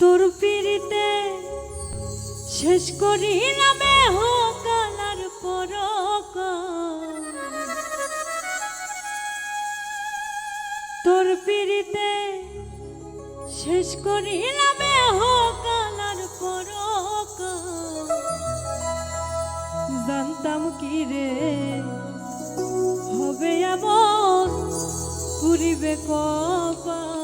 তোর পিড়িতে শেষ করিলাম কালার পরক, তোর পিড়িতে শেষ করিলাম কালার পরক। জানতাম কি রে হবে এমন পুরিবে কপাল।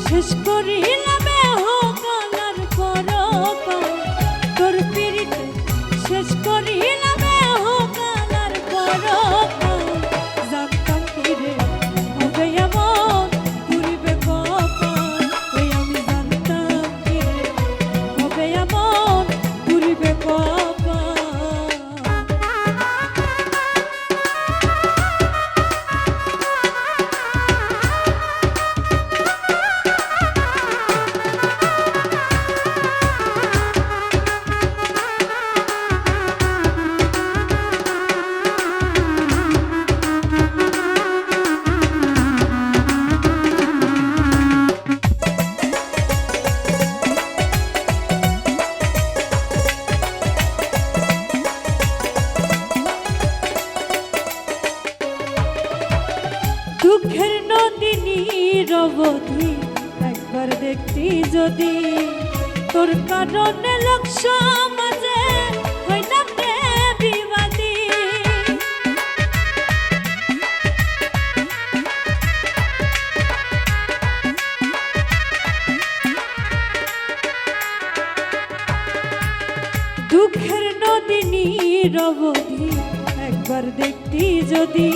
শেষ করিলাম কালার পরক, তোর পিড়িতে শেষ করিলাম কালার পরক। জানতাম কি রে হবে এমন পুরিবে কপাল, ওই আমি জানতাম কি রে হবে এমন পুরিবে কপাল। দুঃখের নদিনী রবধি একবার দেখতি যদি, তোর কারণে লোক সমাজে হইলাম রে বিবাদী। দুঃখের নদিনী রবধি একবার দেখতি যদি,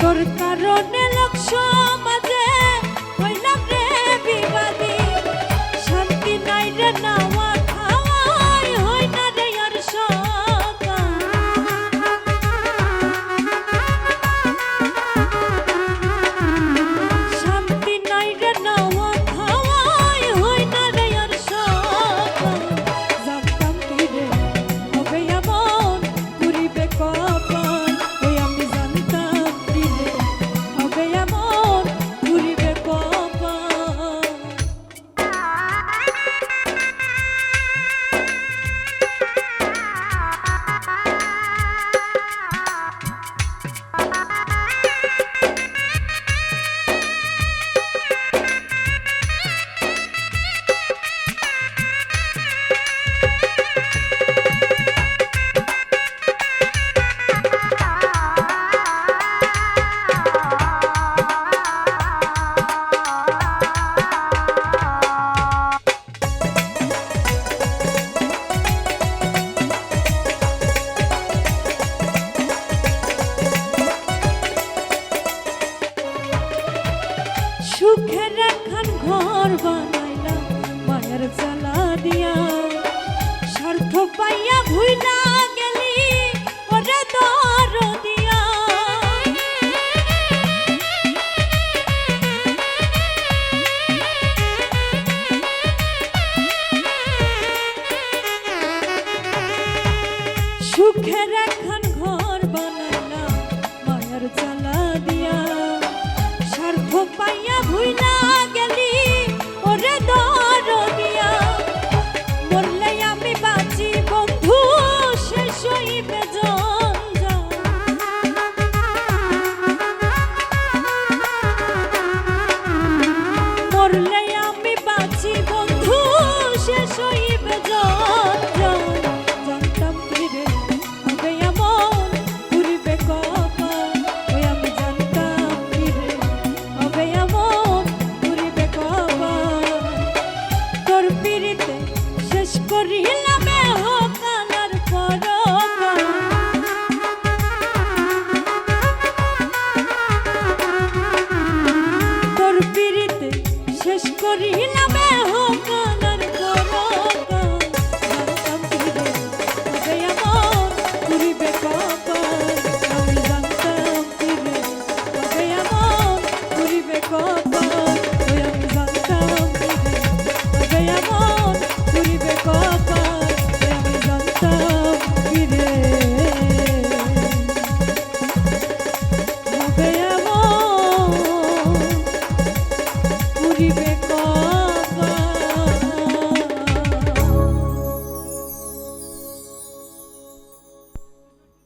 তোর কারণে লোক সমাজে হইলাম রে বিবাদী। শান্তি নাই রে নাওয়া খাওয়াই হই না রে আর সকাল। শান্তি নাই রে নাওয়া খাওয়াই হই না রে আর সকাল। জানতাম কি রে হবে এমন পুরিবে কপাল, ওই আমি জানতাম কি রে হবে এমন পুরিবে কপাল। সুখের একখান ঘর বানাইলাম মায়ের জ্বালা দিয়া, স্বার্থ পাইয়া ভুইলা গেলি ওরে দরদিয়া। সুখের একখান ঘর বানাইলাম মায়ের জ্বালা দিয়া, স্বার্থ পাইয়া ভুইলা গেলি ওরে দরদিয়া। বললে আমি বাঁচি বন্ধু শেষ হইবে জঞ্জাল। মরলে আমি বাঁচি বন্ধু শেষ হইবে জঞ্জাল। জানতাম কি রে হবে এমন শেষ করিলাম কালার পরকাল তোর পিরিতে শেষ করিলাম